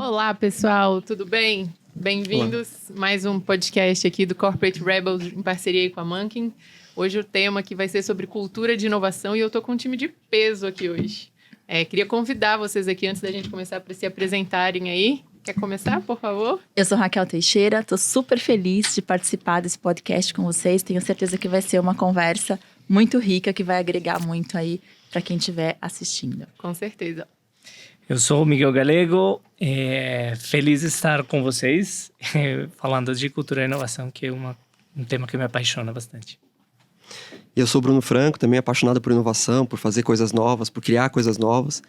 Olá, pessoal, tudo bem? Bem-vindos a mais um podcast aqui do Corporate Rebels em parceria com a Mankin. Hoje o tema aqui vai ser sobre cultura de inovação e eu tô com um time de peso aqui hoje. Queria convidar vocês aqui, antes da gente começar, para se apresentarem aí. Quer começar, por favor? Eu sou Raquel Teixeira, estou super feliz de participar desse podcast com vocês. Tenho certeza que vai ser uma conversa muito rica, que vai agregar muito aí para quem estiver assistindo. Com certeza. Eu sou o Miguel Galego, feliz de estar com vocês, falando de cultura e inovação, que é um tema que me apaixona bastante. Eu sou Bruno Franco, também apaixonado por inovação, por fazer coisas novas, por criar coisas novas.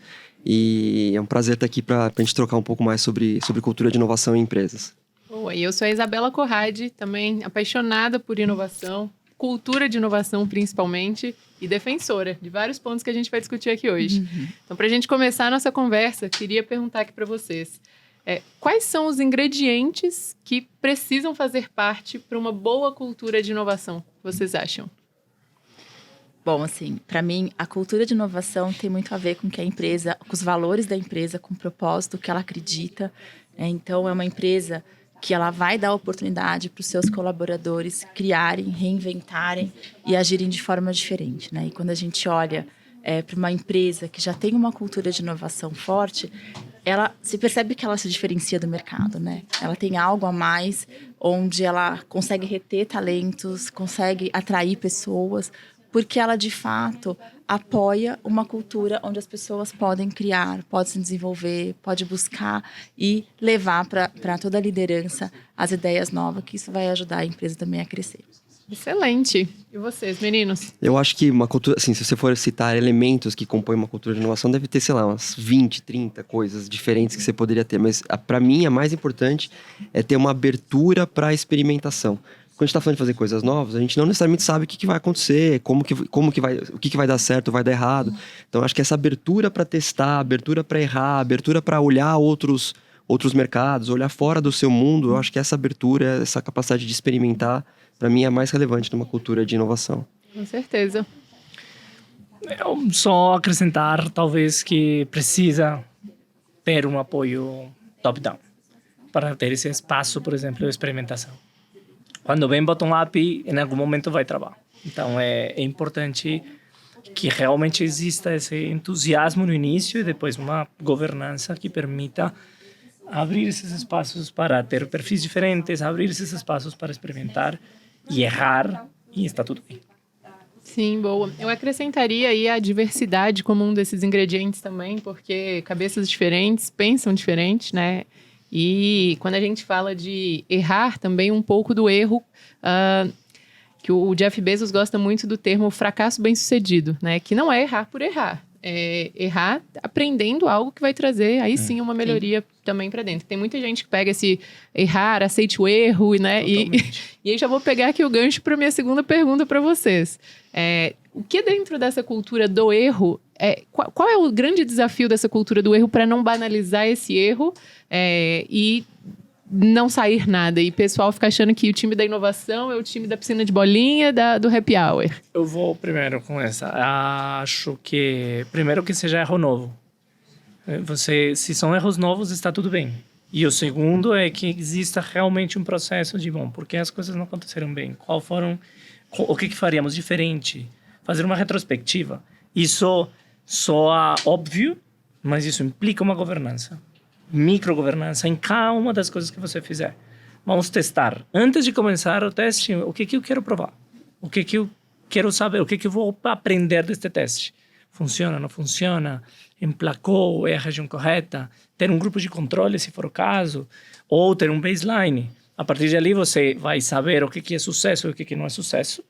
E é um prazer estar aqui para a gente trocar um pouco mais sobre cultura de inovação em empresas. Boa, e eu sou a Isabela Corradi, também apaixonada por inovação, cultura de inovação principalmente, e defensora de vários pontos que a gente vai discutir aqui hoje. Então, para a gente começar a nossa conversa, queria perguntar aqui para vocês. Quais são os ingredientes que precisam fazer parte para uma boa cultura de inovação, vocês acham? Bom, assim, para mim, a cultura de inovação tem muito a ver com que a empresa, com os valores da empresa, com o propósito que ela acredita. Então, é uma empresa que ela vai dar oportunidade para os seus colaboradores criarem, reinventarem e agirem de forma diferente, né? E quando a gente olha para uma empresa que já tem uma cultura de inovação forte, ela se percebe que ela se diferencia do mercado, né? Ela tem algo a mais, onde ela consegue reter talentos, consegue atrair pessoas, porque ela, de fato, apoia uma cultura onde as pessoas podem criar, podem se desenvolver, podem buscar e levar para toda a liderança as ideias novas, que isso vai ajudar a empresa também a crescer. Excelente. E vocês, meninos? Eu acho que uma cultura, assim, se você for citar elementos que compõem uma cultura de inovação, deve ter, sei lá, umas 20, 30 coisas diferentes que você poderia ter. Mas, para mim, a mais importante é ter uma abertura para a experimentação. Quando a gente está falando de fazer coisas novas, a gente não necessariamente sabe o que vai acontecer, o que vai dar certo, vai dar errado. Então, acho que essa abertura para testar, abertura para errar, abertura para olhar outros mercados, olhar fora do seu mundo, eu acho que essa abertura, essa capacidade de experimentar, para mim, é a mais relevante numa cultura de inovação. Com certeza. Eu só acrescentar, talvez, que precisa ter um apoio top-down para ter esse espaço, por exemplo, de experimentação. Quando vem bottom-up, em algum momento vai travar. Então, é importante que realmente exista esse entusiasmo no início e depois uma governança que permita abrir esses espaços para ter perfis diferentes, abrir esses espaços para experimentar e errar, e está tudo bem. Sim, boa. Eu acrescentaria aí a diversidade como um desses ingredientes também, porque cabeças diferentes pensam diferente, né? E quando a gente fala de errar, também um pouco do erro, que o Jeff Bezos gosta muito do termo fracasso bem-sucedido, né? Que não é errar por errar. É errar aprendendo algo que vai trazer, aí sim, uma melhoria também para dentro. Tem muita gente que pega esse errar, aceite o erro, né? E aí já vou pegar aqui o gancho para minha segunda pergunta para vocês. O que dentro dessa cultura do erro, qual é o grande desafio dessa cultura do erro para não banalizar esse erro e não sair nada? E o pessoal fica achando que o time da inovação é o time da piscina de bolinha, do happy hour. Eu vou primeiro com essa. Acho que, primeiro, que seja erro novo. Se são erros novos, está tudo bem. E o segundo é que exista realmente um processo de, por que as coisas não aconteceram bem? O que faríamos diferente? Fazer uma retrospectiva. Isso soa óbvio, mas isso implica uma governança. Microgovernança em cada uma das coisas que você fizer. Vamos testar. Antes de começar o teste, o que eu quero provar? O que eu quero saber? O que eu vou aprender deste teste? Funciona, não funciona? Emplacou? É a região correta? Ter um grupo de controle, se for o caso? Ou ter um baseline? A partir de ali, você vai saber o que é sucesso e o que não é sucesso.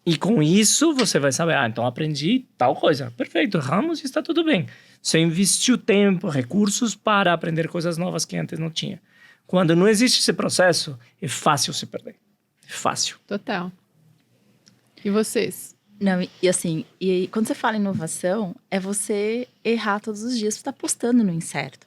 E com isso, você vai saber, então aprendi tal coisa. Perfeito, erramos e está tudo bem. Você investiu tempo, recursos para aprender coisas novas que antes não tinha. Quando não existe esse processo, é fácil se perder. É fácil. Total. E vocês? Não, e quando você fala em inovação, é você errar todos os dias, você está apostando no incerto.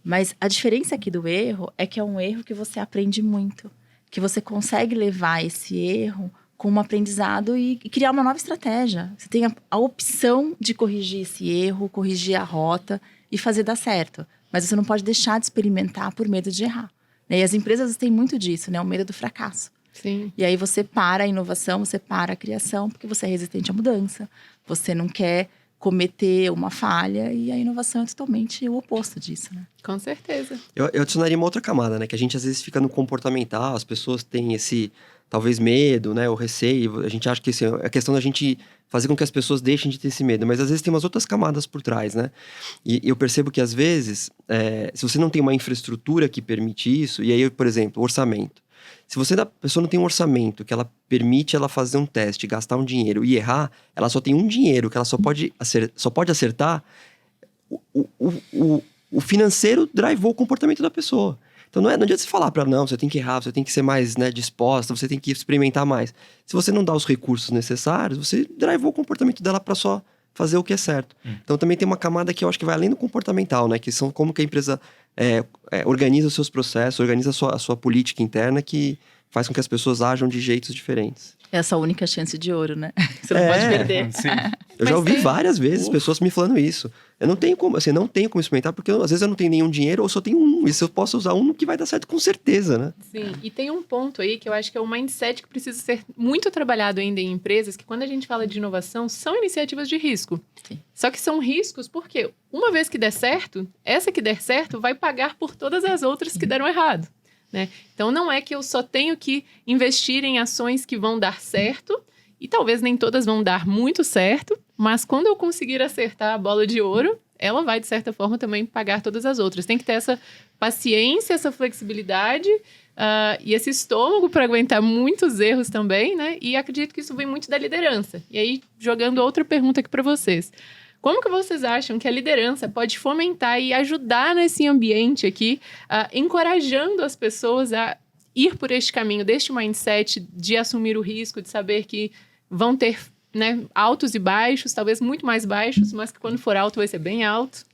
Mas a diferença aqui do erro é que é um erro que você aprende muito. Que você consegue levar esse erro com um aprendizado e criar uma nova estratégia. Você tem a opção de corrigir esse erro, corrigir a rota e fazer dar certo. mas você não pode deixar de experimentar por medo de errar. E as empresas têm muito disso, né? O medo do fracasso. Sim. E aí você para a inovação, você para a criação, porque você é resistente à mudança. Você não quer cometer uma falha e a inovação é totalmente o oposto disso, né? Com certeza. Eu adicionaria uma outra camada, né? Que a gente às vezes fica no comportamental, as pessoas têm esse, talvez, medo, né? O receio. A gente acha que é questão da gente fazer com que as pessoas deixem de ter esse medo. Mas às vezes tem umas outras camadas por trás, né? E eu percebo que às vezes, se você não tem uma infraestrutura que permite isso, e aí, por exemplo, orçamento. Se a pessoa não tem um orçamento que ela permite ela fazer um teste, gastar um dinheiro e errar, ela só tem um dinheiro que ela só pode acertar, o financeiro drivou o comportamento da pessoa. Então não adianta você falar para ela, não, você tem que errar, você tem que ser mais, né, disposta, você tem que experimentar mais. Se você não dá os recursos necessários, você drivou o comportamento dela para só fazer o que é certo. Então também tem uma camada que eu acho que vai além do comportamental, né? Que são como que a empresa organiza os seus processos, organiza a sua política interna, que faz com que as pessoas ajam de jeitos diferentes. É a sua única chance de ouro, né? Você não pode perder. Sim. Eu já ouvi várias vezes pessoas me falando isso. Eu não tenho como, assim, não tenho como experimentar, porque às vezes eu não tenho nenhum dinheiro ou só tenho um. E se eu posso usar um que vai dar certo com certeza, né? Sim, e tem um ponto aí que eu acho que é o mindset que precisa ser muito trabalhado ainda em empresas, que quando a gente fala de inovação, são iniciativas de risco. Sim. Só que são riscos porque uma vez que der certo, essa que der certo vai pagar por todas as outras que deram errado. Né? Então não é que eu só tenho que investir em ações que vão dar certo, e talvez nem todas vão dar muito certo, mas quando eu conseguir acertar a bola de ouro, ela vai, de certa forma, também pagar todas as outras. Tem que ter essa paciência, essa flexibilidade e esse estômago para aguentar muitos erros também, né? E acredito que isso vem muito da liderança. E aí, jogando outra pergunta aqui para vocês. Como que vocês acham que a liderança pode fomentar e ajudar nesse ambiente aqui, encorajando as pessoas a ir por este caminho, deste mindset de assumir o risco, de saber que vão ter, né, altos e baixos, talvez muito mais baixos, mas que quando for alto vai ser bem alto?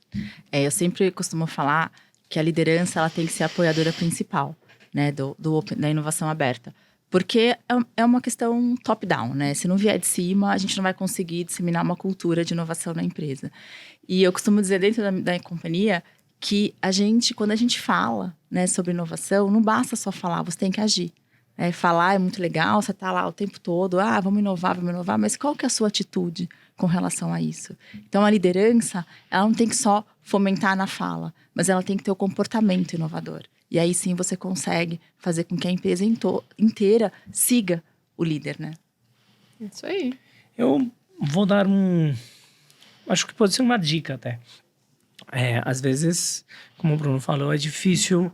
Eu sempre costumo falar que a liderança ela tem que ser a apoiadora principal, né, da inovação aberta. Porque é uma questão top-down, né? Se não vier de cima, a gente não vai conseguir disseminar uma cultura de inovação na empresa. E eu costumo dizer dentro da companhia que quando a gente fala, né, sobre inovação, não basta só falar, você tem que agir. Falar é muito legal, você está lá o tempo todo, vamos inovar, mas qual que é a sua atitude com relação a isso? Então, a liderança, ela não tem que só fomentar na fala, mas ela tem que ter o comportamento inovador. E aí sim você consegue fazer com que a empresa inteira siga o líder, né? Isso aí. Eu vou dar acho que pode ser uma dica até. Às vezes, como o Bruno falou, é difícil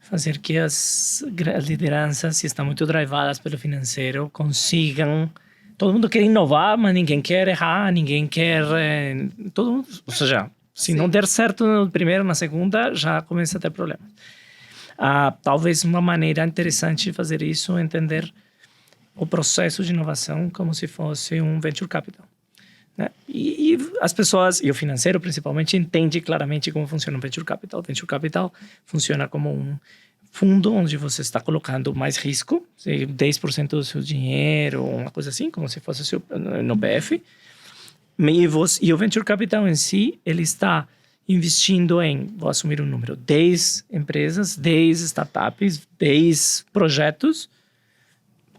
fazer que as lideranças, se estão muito drivadas pelo financeiro, consigam... Todo mundo quer inovar, mas ninguém quer errar, ninguém quer... todo mundo, ou seja, se não der certo no primeiro, na segunda, já começa a ter problemas. Talvez uma maneira interessante de fazer isso é entender o processo de inovação como se fosse um venture capital, né? E as pessoas, e o financeiro principalmente, entende claramente como funciona um venture capital. O venture capital funciona como um fundo onde você está colocando mais risco, 10% do seu dinheiro, uma coisa assim, como se fosse no BF. E o venture capital em si, ele está investindo vou assumir um número, 10 empresas, 10 startups, 10 projetos,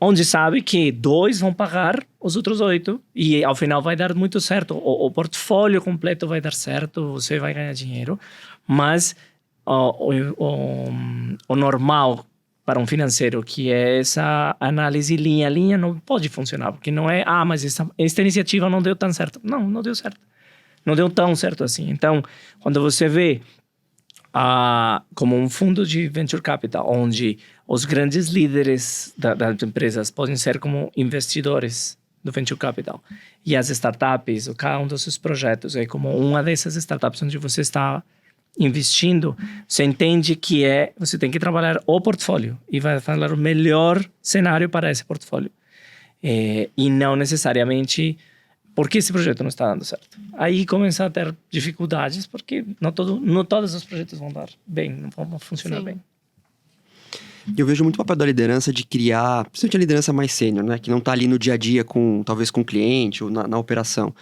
onde sabe que 2 vão pagar os outros 8 e ao final vai dar muito certo. O portfólio completo vai dar certo, você vai ganhar dinheiro, mas o normal para um financeiro, que é essa análise linha a linha, não pode funcionar, porque não é, mas esta iniciativa não deu tão certo. Não deu certo. Não deu tão certo assim. Então, quando você vê como um fundo de venture capital, onde os grandes líderes das empresas podem ser como investidores do venture capital, e as startups, cada um dos seus projetos é como uma dessas startups onde você está investindo, você entende que você tem que trabalhar o portfólio e vai falar o melhor cenário para esse portfólio. E não necessariamente porque esse projeto não está dando certo. Aí começa a ter dificuldades, porque não todos os projetos vão dar bem, não vão funcionar bem. Eu vejo muito o papel da liderança de criar, principalmente a liderança mais sênior, né? Que não está ali no dia a dia, talvez com o cliente ou na operação.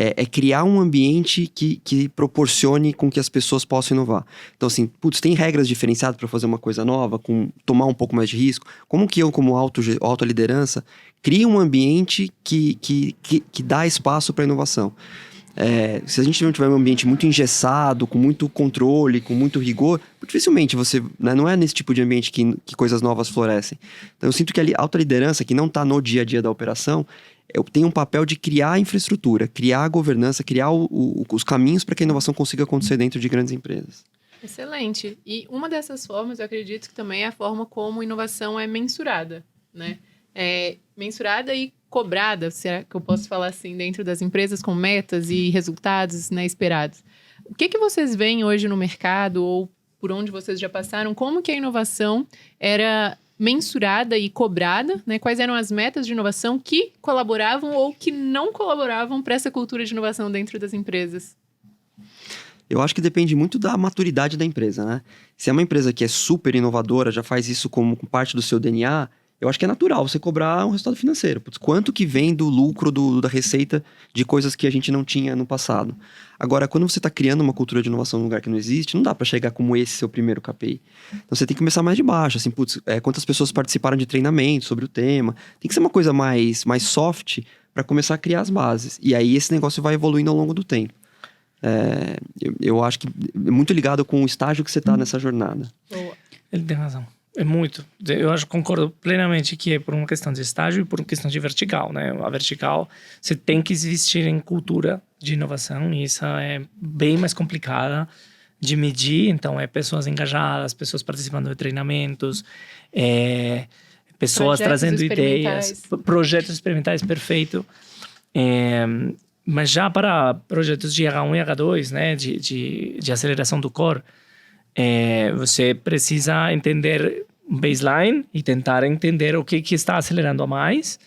é criar um ambiente que proporcione com que as pessoas possam inovar. Então, assim, putz, tem regras diferenciadas para fazer uma coisa nova, tomar um pouco mais de risco. Como que eu, como alta liderança, crio um ambiente que dá espaço para inovação? Se a gente não tiver um ambiente muito engessado, com muito controle, com muito rigor, dificilmente você... Né, não é nesse tipo de ambiente que coisas novas florescem. Então, eu sinto que a alta liderança, que não está no dia a dia da operação, tem um papel de criar a infraestrutura, criar a governança, criar os caminhos para que a inovação consiga acontecer dentro de grandes empresas. Excelente. E uma dessas formas, eu acredito que também é a forma como inovação é mensurada, né? Mensurada e cobrada, será que eu posso falar assim, dentro das empresas com metas e resultados, né, esperados. O que vocês veem hoje no mercado ou por onde vocês já passaram? Como que a inovação era mensurada e cobrada, né? Quais eram as metas de inovação que colaboravam ou que não colaboravam para essa cultura de inovação dentro das empresas? Eu acho que depende muito da maturidade da empresa, né? Se é uma empresa que é super inovadora, já faz isso como parte do seu DNA, eu acho que é natural você cobrar um resultado financeiro. Putz, quanto que vem do lucro, da receita de coisas que a gente não tinha no passado. Agora, quando você está criando uma cultura de inovação num lugar que não existe, não dá para chegar como esse seu primeiro KPI. Então, você tem que começar mais de baixo. Assim, putz, quantas pessoas participaram de treinamento sobre o tema. Tem que ser uma coisa mais soft para começar a criar as bases. E aí, esse negócio vai evoluindo ao longo do tempo. Eu acho que é muito ligado com o estágio que você está nessa jornada. Boa. Ele tem razão. É muito. Eu acho, concordo plenamente que é por uma questão de estágio e por uma questão de vertical, né? A vertical, você tem que existir em cultura de inovação e isso é bem mais complicada de medir. Então, pessoas engajadas, pessoas participando de treinamentos, pessoas trazendo ideias, projetos experimentais, perfeito. Mas já para projetos de H1 e H2, né? De aceleração do core, você precisa entender baseline e tentar entender o que está acelerando a mais.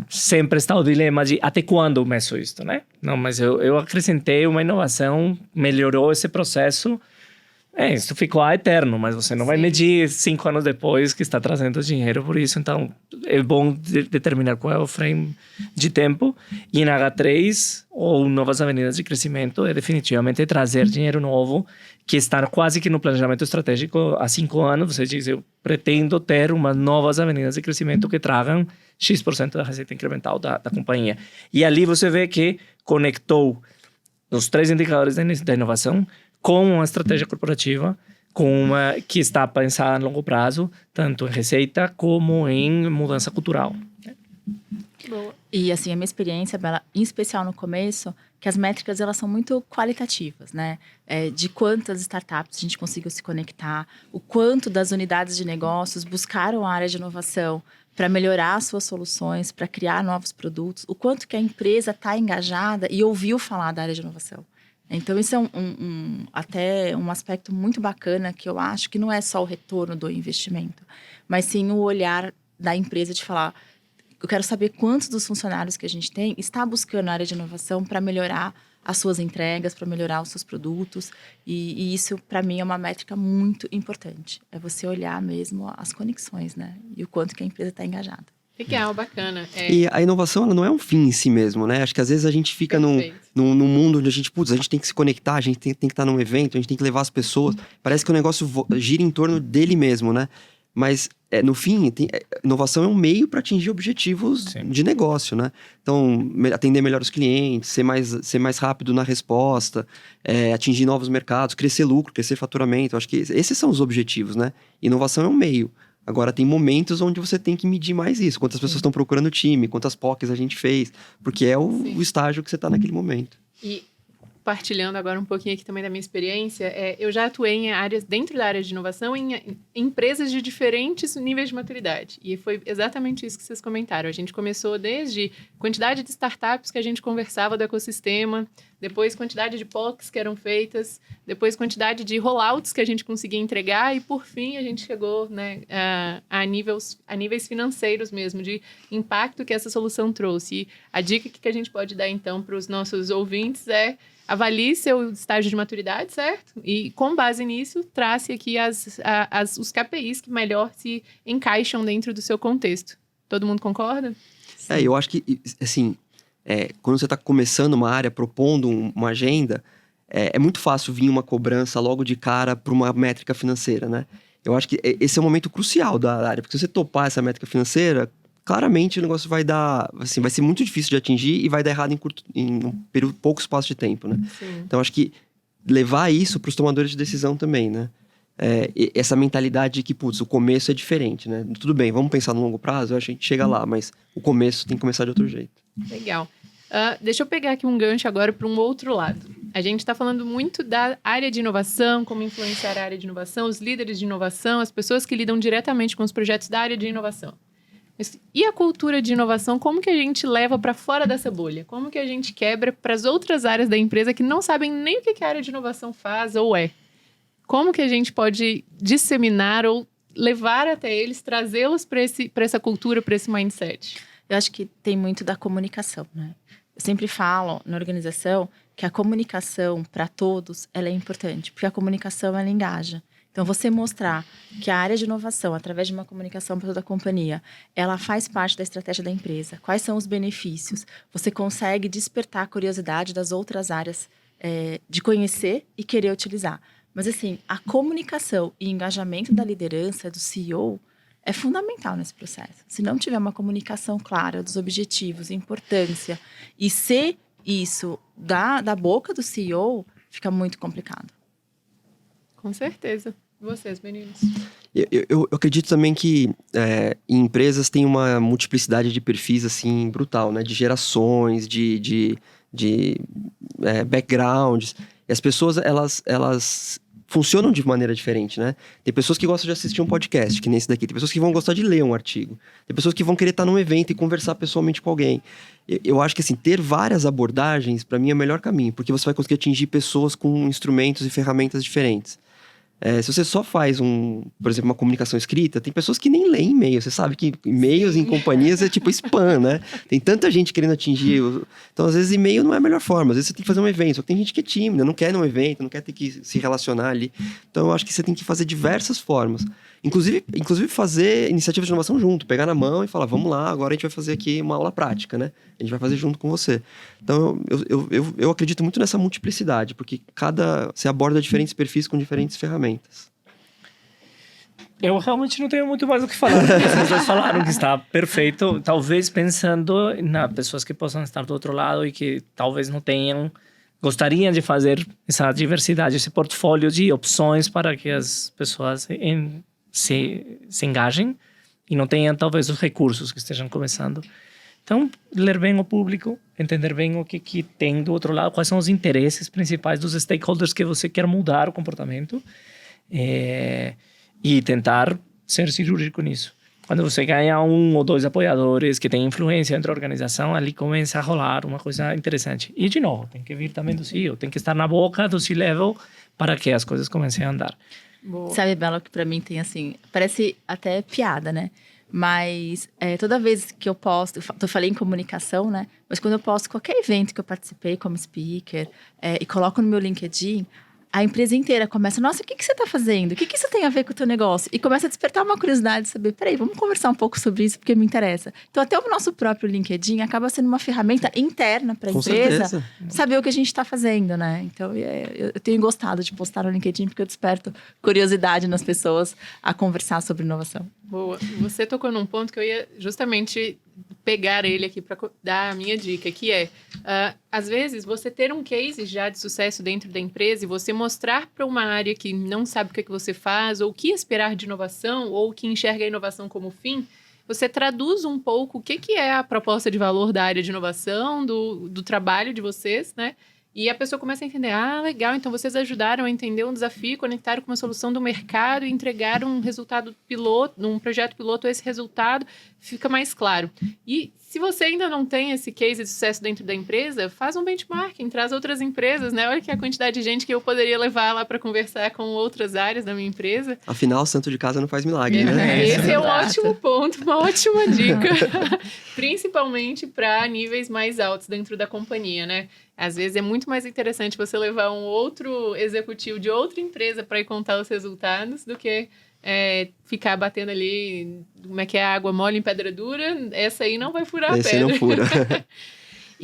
Sempre está o dilema de até quando eu meço isso, né? Não, mas eu acrescentei uma inovação, melhorou esse processo. Isso ficou eterno, mas você não vai medir 5 anos depois que está trazendo dinheiro por isso. Então, é bom determinar qual é o frame de tempo. E em H3, ou novas avenidas de crescimento, é definitivamente trazer dinheiro novo, que está quase que no planejamento estratégico há 5 anos. Você diz, eu pretendo ter umas novas avenidas de crescimento que tragam X% da receita incremental da companhia. E ali você vê que conectou os 3 indicadores da inovação com uma estratégia corporativa que está pensada a longo prazo, tanto em receita como em mudança cultural. Boa. E assim, a minha experiência, Bela, em especial no começo, que as métricas elas são muito qualitativas, né? De quantas startups a gente conseguiu se conectar, o quanto das unidades de negócios buscaram a área de inovação para melhorar as suas soluções, para criar novos produtos, o quanto que a empresa está engajada e ouviu falar da área de inovação. Então, isso é até um aspecto muito bacana que eu acho que não é só o retorno do investimento, mas sim o olhar da empresa de falar, eu quero saber quantos dos funcionários que a gente tem está buscando a área de inovação para melhorar as suas entregas, para melhorar os seus produtos. E isso, para mim, é uma métrica muito importante. É você olhar mesmo as conexões, né? E o quanto que a empresa está engajada. Legal, bacana. E a inovação, ela não é um fim em si mesmo, né? Acho que às vezes a gente fica num mundo onde a gente tem que se conectar, a gente tem que estar num evento, a gente tem que levar as pessoas. Parece que o negócio gira em torno dele mesmo, né? Mas, no fim, inovação é um meio para atingir objetivos de negócio, né? Então, atender melhor os clientes, ser mais rápido na resposta, atingir novos mercados, crescer lucro, crescer faturamento. Acho que esses são os objetivos, né? Inovação é um meio. Agora, tem momentos onde você tem que medir mais isso. Quantas pessoas estão procurando o time, quantas POCs a gente fez. Porque é o estágio que você está naquele momento. E partilhando agora um pouquinho aqui também da minha experiência, eu já atuei em áreas, dentro da área de inovação, em empresas de diferentes níveis de maturidade. E foi exatamente isso que vocês comentaram. A gente começou desde quantidade de startups que a gente conversava do ecossistema, depois quantidade de POCs que eram feitas, depois quantidade de rollouts que a gente conseguia entregar e, por fim, a gente chegou, né, a níveis financeiros mesmo, de impacto que essa solução trouxe. E a dica que a gente pode dar, então, para os nossos ouvintes avalie seu estágio de maturidade, certo? E, com base nisso, trace aqui os KPIs que melhor se encaixam dentro do seu contexto. Todo mundo concorda? Eu acho que, assim, quando você está começando uma área, propondo uma agenda, é muito fácil vir uma cobrança logo de cara para uma métrica financeira, né? Eu acho que esse é o momento crucial da área, porque se você topar essa métrica financeira, claramente o negócio vai dar, assim, vai ser muito difícil de atingir e vai dar errado em um período, pouco espaço de tempo, né? Sim. Então, acho que levar isso para os tomadores de decisão também, né? Essa mentalidade de que, putz, o começo é diferente, né? Tudo bem, vamos pensar no longo prazo, eu acho que a gente chega lá, mas o começo tem que começar de outro jeito. Legal. Deixa eu pegar aqui um gancho agora para um outro lado. A gente está falando muito da área de inovação, como influenciar a área de inovação, os líderes de inovação, as pessoas que lidam diretamente com os projetos da área de inovação. E a cultura de inovação, como que a gente leva para fora dessa bolha? Como que a gente quebra para as outras áreas da empresa que não sabem nem o que a área de inovação faz ou é? Como que a gente pode disseminar ou levar até eles, trazê-los para essa cultura, para esse mindset? Eu acho que tem muito da comunicação, né? Eu sempre falo na organização que a comunicação para todos ela é importante, porque a comunicação ela engaja. Então, você mostrar que a área de inovação, através de uma comunicação para toda a companhia, ela faz parte da estratégia da empresa. Quais são os benefícios? Você consegue despertar a curiosidade das outras áreas de conhecer e querer utilizar. Mas, assim, a comunicação e engajamento da liderança, do CEO, é fundamental nesse processo. Se não tiver uma comunicação clara dos objetivos, importância, e ser isso da boca do CEO, fica muito complicado. Com certeza. E vocês, meninos? Eu acredito também que em empresas tem uma multiplicidade de perfis assim brutal, né? De gerações, de backgrounds. E as pessoas, elas funcionam de maneira diferente, né? Tem pessoas que gostam de assistir um podcast, que nem esse daqui. Tem pessoas que vão gostar de ler um artigo. Tem pessoas que vão querer estar num evento e conversar pessoalmente com alguém. Eu acho que, assim, ter várias abordagens, para mim, é o melhor caminho. Porque você vai conseguir atingir pessoas com instrumentos e ferramentas diferentes. Se você só faz por exemplo, uma comunicação escrita, tem pessoas que nem leem e-mail. Você sabe que e-mails em companhias é tipo spam, né? Tem tanta gente querendo atingir. Então, às vezes, e-mail não é a melhor forma. Às vezes, você tem que fazer um evento. Só que tem gente que é tímida, não quer ir num evento, não quer ter que se relacionar ali. Então, eu acho que você tem que fazer diversas formas. Inclusive fazer iniciativas de inovação junto. Pegar na mão e falar, vamos lá, agora a gente vai fazer aqui uma aula prática, né? A gente vai fazer junto com você. Então, eu acredito muito nessa multiplicidade, porque você aborda diferentes perfis com diferentes ferramentas. Eu realmente não tenho muito mais o que falar. Vocês dois falaram que está perfeito. Talvez pensando nas pessoas que possam estar do outro lado e que talvez não gostariam de fazer essa diversidade, esse portfólio de opções para que as pessoas se engajem e não tenham talvez os recursos que estejam começando. Então, ler bem o público, entender bem o que tem do outro lado, quais são os interesses principais dos stakeholders que você quer mudar o comportamento e tentar ser cirúrgico nisso. Quando você ganha 1 ou 2 apoiadores que têm influência entre a organização, ali começa a rolar uma coisa interessante. E, de novo, tem que vir também do CEO, tem que estar na boca do C-Level para que as coisas comecem a andar. Boa. Sabe, Bela, que pra mim tem assim, parece até piada, né? Mas toda vez que eu posto, eu falei em comunicação, né? Mas quando eu posto qualquer evento que eu participei como speaker e coloco no meu LinkedIn, a empresa inteira começa, nossa, o que você está fazendo? O que isso tem a ver com o teu negócio? E começa a despertar uma curiosidade de saber, peraí, vamos conversar um pouco sobre isso, porque me interessa. Então, até o nosso próprio LinkedIn acaba sendo uma ferramenta interna para a empresa saber o que a gente está fazendo, né? Então, eu tenho gostado de postar no LinkedIn, porque eu desperto curiosidade nas pessoas a conversar sobre inovação. Boa. Você tocou num ponto que eu ia justamente pegar ele aqui para dar a minha dica, que é, às vezes, você ter um case já de sucesso dentro da empresa e você mostrar para uma área que não sabe o que você faz, ou o que esperar de inovação, ou que enxerga a inovação como fim, você traduz um pouco o que é a proposta de valor da área de inovação, do trabalho de vocês, né? E a pessoa começa a entender, legal, então vocês ajudaram a entender um desafio, conectaram com uma solução do mercado e entregaram um resultado piloto, num projeto piloto, esse resultado fica mais claro. E se você ainda não tem esse case de sucesso dentro da empresa, faz um benchmarking, traz outras empresas, né? Olha que a quantidade de gente que eu poderia levar lá para conversar com outras áreas da minha empresa. Afinal, santo de casa não faz milagre, né? Esse é um ótimo ponto, uma ótima dica. Principalmente para níveis mais altos dentro da companhia, né? Às vezes é muito mais interessante você levar um outro executivo de outra empresa para ir contar os resultados do que ficar batendo ali, como é que é, água mole em pedra dura. Essa aí não vai furar a pedra. Esse não fura.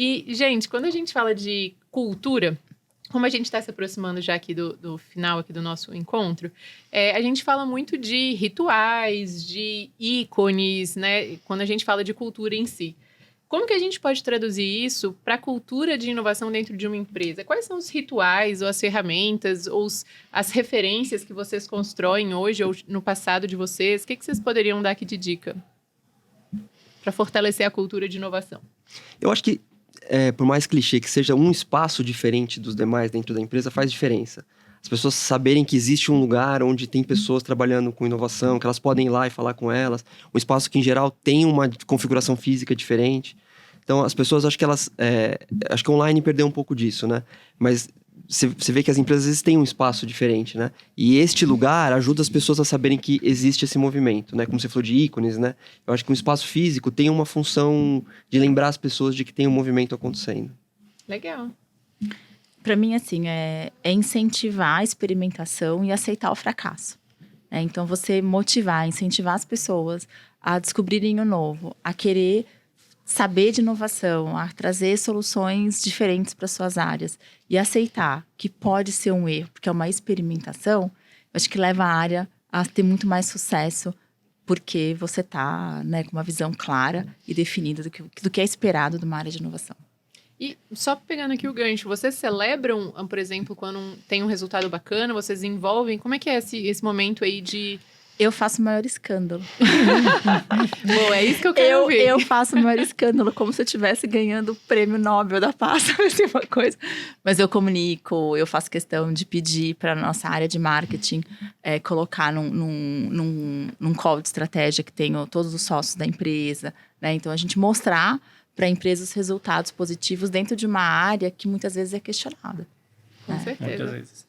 E, gente, quando a gente fala de cultura, como a gente está se aproximando já aqui do final aqui do nosso encontro, a gente fala muito de rituais, de ícones, né? Quando a gente fala de cultura em si. Como que a gente pode traduzir isso para a cultura de inovação dentro de uma empresa? Quais são os rituais, ou as ferramentas, ou as referências que vocês constroem hoje ou no passado de vocês? O que vocês poderiam dar aqui de dica para fortalecer a cultura de inovação? Eu acho que, por mais clichê que seja, um espaço diferente dos demais dentro da empresa faz diferença. As pessoas saberem que existe um lugar onde tem pessoas trabalhando com inovação, que elas podem ir lá e falar com elas. Um espaço que, em geral, tem uma configuração física diferente. Então, as pessoas, acho que acho que online perdeu um pouco disso, né? Mas você vê que as empresas às vezes têm um espaço diferente, né? E este lugar ajuda as pessoas a saberem que existe esse movimento, né? Como você falou de ícones, né? Eu acho que um espaço físico tem uma função de lembrar as pessoas de que tem um movimento acontecendo. Legal. Para mim, assim, é incentivar a experimentação e aceitar o fracasso. Então, você motivar, incentivar as pessoas a descobrirem o novo, a querer saber de inovação, a trazer soluções diferentes para suas áreas e aceitar que pode ser um erro, porque é uma experimentação, eu acho que leva a área a ter muito mais sucesso, porque você está, né, com uma visão clara e definida do que é esperado de uma área de inovação. E só pegando aqui o gancho, vocês celebram, por exemplo, quando tem um resultado bacana, vocês envolvem? Como é que é esse momento aí de... Eu faço o maior escândalo. Bom, é isso que eu quero ver. Eu faço o maior escândalo, como se eu estivesse ganhando o prêmio Nobel da Paz, assim, uma coisa. Mas eu comunico, eu faço questão de pedir para a nossa área de marketing colocar num call de estratégia que tenho todos os sócios da empresa, né? Então, a gente mostrar para a empresa os resultados positivos dentro de uma área que muitas vezes é questionada. Com certeza. Muitas vezes.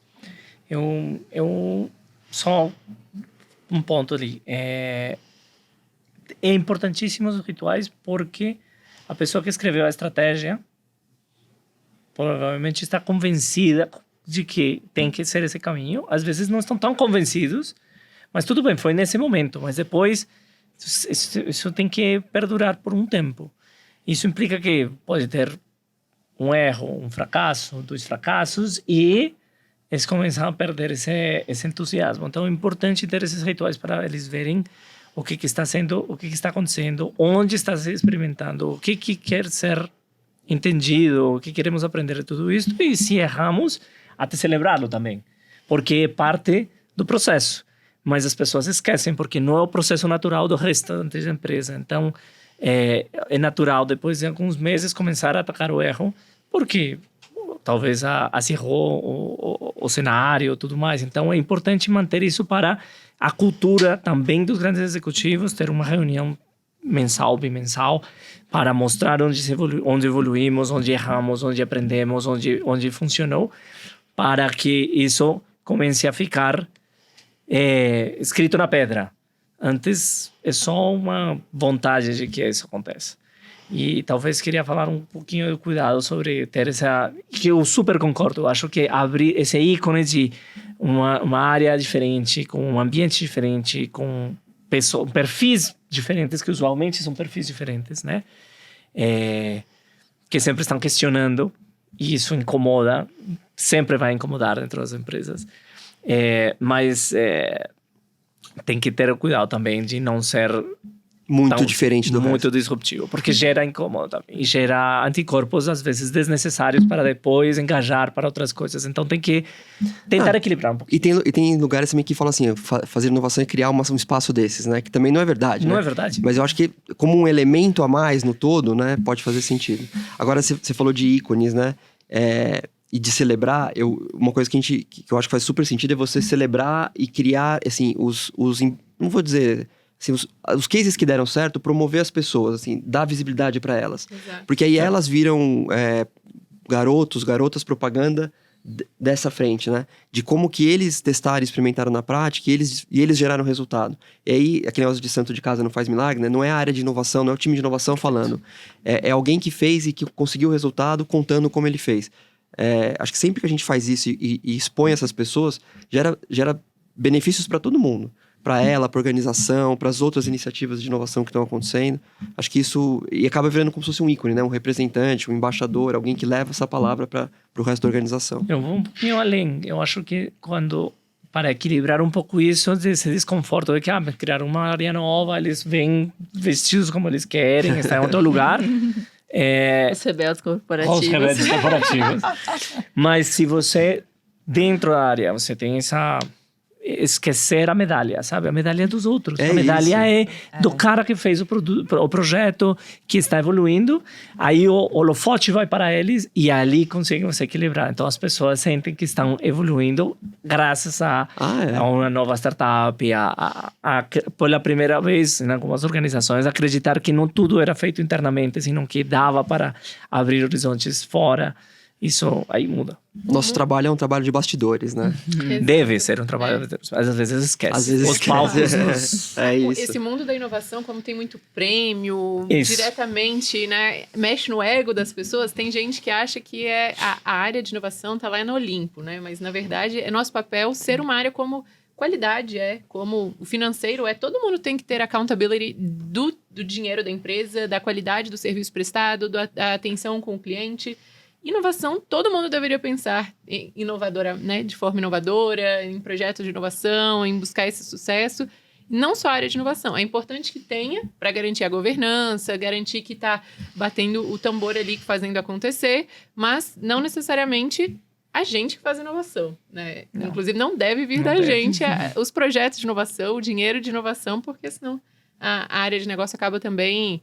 Eu só um ponto ali. É importantíssimo os rituais porque a pessoa que escreveu a estratégia provavelmente está convencida de que tem que ser esse caminho. Às vezes não estão tão convencidos, mas tudo bem, foi nesse momento. Mas depois isso tem que perdurar por um tempo. Isso implica que pode ter um erro, um fracasso, 2 fracassos e eles começam a perder esse entusiasmo. Então, é importante ter esses rituais para eles verem o que está sendo, o que está acontecendo, onde está se experimentando, o que quer ser entendido, o que queremos aprender de tudo isso. E se erramos, até celebrá-lo também, porque é parte do processo. Mas as pessoas esquecem, porque não é o processo natural do restante da empresa. Então, é natural, depois de alguns meses, começar a atacar o erro, porque talvez acirrou o cenário e tudo mais. Então, é importante manter isso para a cultura também dos grandes executivos, ter uma reunião mensal, bimensal, para mostrar onde evoluímos, onde erramos, onde aprendemos, onde funcionou, para que isso comece a ficar escrito na pedra. Antes é só uma vontade de que isso aconteça. E talvez queria falar um pouquinho de cuidado sobre ter essa... que eu super concordo. Eu acho que abrir esse ícone de uma área diferente, com um ambiente diferente, com perfis diferentes, que usualmente são perfis diferentes, né? Que sempre estão questionando, e isso incomoda, sempre vai incomodar dentro das empresas. Mas tem que ter cuidado também de não ser muito diferente do muito resto. disruptivo, porque gera incômodo e gera anticorpos às vezes desnecessários para depois engajar para outras coisas. Então tem que tentar equilibrar um pouquinho. E tem lugares também que falam assim, fazer inovação é criar um espaço desses, né? Que também não é verdade, Não né? é verdade. Mas eu acho que como um elemento a mais no todo, né? Pode fazer sentido. Agora, você falou de ícones, né? E de celebrar, uma coisa que eu acho que faz super sentido é você celebrar e criar, assim, não vou dizer... Assim, os cases que deram certo, promover as pessoas, assim, dar visibilidade para elas. Exato. Porque aí elas viram garotas propaganda dessa frente, né? De como que eles testaram, experimentaram na prática e eles geraram resultado. E aí, aquele negócio de santo de casa não faz milagre, né? Não é a área de inovação, não é o time de inovação falando. É alguém que fez e que conseguiu o resultado contando como ele fez. Acho que sempre que a gente faz isso e expõe essas pessoas, gera benefícios para todo mundo. para ela, para a organização, para as outras iniciativas de inovação que estão acontecendo. Acho que isso... E acaba virando como se fosse um ícone, né? Um representante, um embaixador, alguém que leva essa palavra para o resto da organização. Eu vou um pouquinho além. Eu acho que para equilibrar um pouco isso, esse desconforto de que criar uma área nova, eles vêm vestidos como eles querem, estão em outro lugar. Os rebeldes corporativos. Os rebeldes corporativos. Mas se você, dentro da área, você tem essa... esquecer a medalha, sabe? A medalha é dos outros. A medalha é do cara que fez o projeto, que está evoluindo. Aí o holofote vai para eles e ali conseguem se equilibrar. Então as pessoas sentem que estão evoluindo graças a uma nova startup, pela primeira vez em algumas organizações, acreditar que não tudo era feito internamente, senão que dava para abrir horizontes fora. Isso aí muda. Nosso trabalho é um trabalho de bastidores, né? Deve ser um trabalho, mas às vezes esquece. Às vezes os palcos. É isso. Esse mundo da inovação, como tem muito prêmio, Isso. diretamente, né, mexe no ego das pessoas. Tem gente que acha que a área de inovação está lá no Olimpo, né? Mas, na verdade, é nosso papel ser uma área como qualidade, como o financeiro é. Todo mundo tem que ter accountability do dinheiro da empresa, da qualidade do serviço prestado, da atenção com o cliente. Inovação, todo mundo deveria pensar em inovadora, né? De forma inovadora, em projetos de inovação, em buscar esse sucesso. Não só a área de inovação. É importante que tenha para garantir a governança, garantir que está batendo o tambor ali, fazendo acontecer, mas não necessariamente a gente que faz inovação, né? Inclusive, não deve vir da gente os projetos de inovação, o dinheiro de inovação, porque senão a área de negócio acaba também...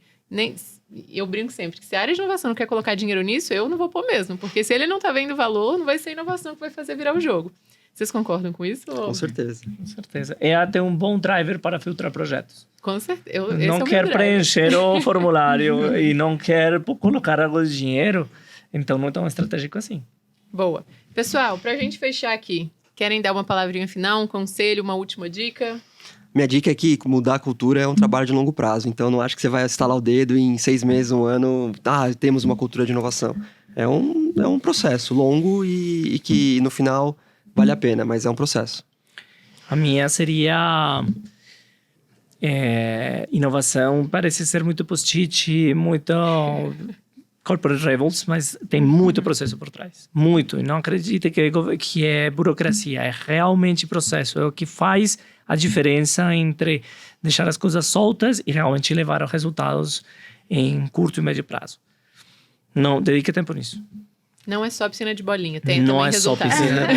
Eu brinco sempre que se a área de inovação não quer colocar dinheiro nisso, eu não vou pôr mesmo. Porque se ele não tá vendo valor, não vai ser a inovação que vai fazer virar o jogo. Vocês concordam com isso? Com certeza. Com certeza. É até um bom driver para filtrar projetos. Com certeza. Não quer preencher o formulário e não quer colocar algo de dinheiro, então não é tão estratégico assim. Boa. Pessoal, pra gente fechar aqui, querem dar uma palavrinha final, um conselho, uma última dica? Minha dica é que mudar a cultura é um trabalho de longo prazo. Então, não acho que você vai estalar o dedo e em 6 meses, 1 ano... temos uma cultura de inovação. É um processo longo e que, no final, vale a pena. Mas é um processo. A minha seria... inovação parece ser muito post-it, muito... corporate rebels, mas tem muito processo por trás. Muito. E não acredite que é burocracia. É realmente processo. É o que faz a diferença entre deixar as coisas soltas e realmente levar a resultados em curto e médio prazo. Não, dedique tempo nisso. Não é só piscina de bolinha, tem não também é resultado. Só piscina.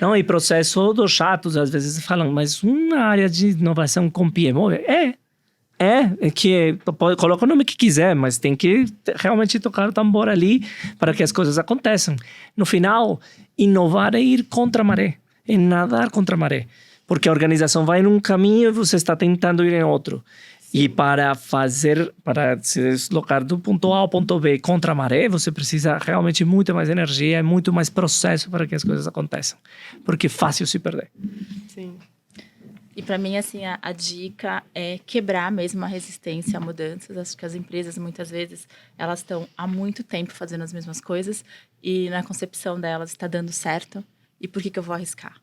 Não, e processo dos chatos, às vezes falam, mas uma área de inovação com PMO coloca o nome que quiser, mas tem que realmente tocar o tambor ali para que as coisas aconteçam. No final, inovar é ir contra a maré, é nadar contra a maré. Porque a organização vai num caminho e você está tentando ir em outro. E para se deslocar do ponto A ao ponto B contra a maré, você precisa realmente muito mais energia e muito mais processo para que as coisas aconteçam. Porque é fácil se perder. Sim. E para mim, assim, a dica é quebrar mesmo a resistência a mudanças. Acho que as empresas, muitas vezes, elas estão há muito tempo fazendo as mesmas coisas e na concepção delas está dando certo. E por que eu vou arriscar?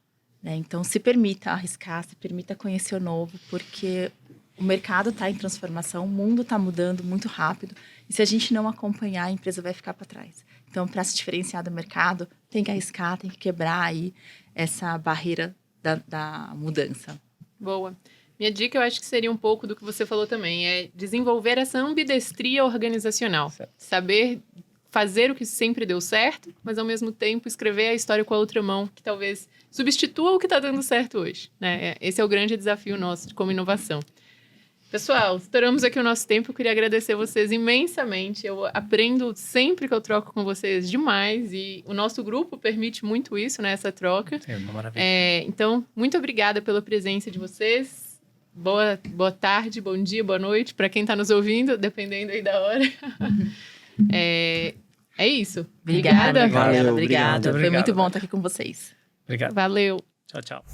Né? Então, se permita arriscar, se permita conhecer o novo, porque o mercado está em transformação, o mundo está mudando muito rápido. E se a gente não acompanhar, a empresa vai ficar para trás. Então, para se diferenciar do mercado, tem que arriscar, tem que quebrar aí essa barreira da mudança. Boa. Minha dica, eu acho que seria um pouco do que você falou também, é desenvolver essa ambidestria organizacional. Certo. Saber fazer o que sempre deu certo, mas ao mesmo tempo escrever a história com a outra mão, que talvez substitua o que está dando certo hoje. Né? Esse é o grande desafio nosso como inovação. Pessoal, estouramos aqui o nosso tempo. Eu queria agradecer vocês imensamente. Eu aprendo sempre que eu troco com vocês demais e o nosso grupo permite muito isso, né? Essa troca. É uma maravilha. Então, muito obrigada pela presença de vocês. Boa tarde, bom dia, boa noite para quem está nos ouvindo, dependendo aí da hora. É isso. Obrigada. Valeu, Obrigada. obrigado. Foi muito bom estar aqui com vocês. Obrigado. Valeu. Tchau, tchau.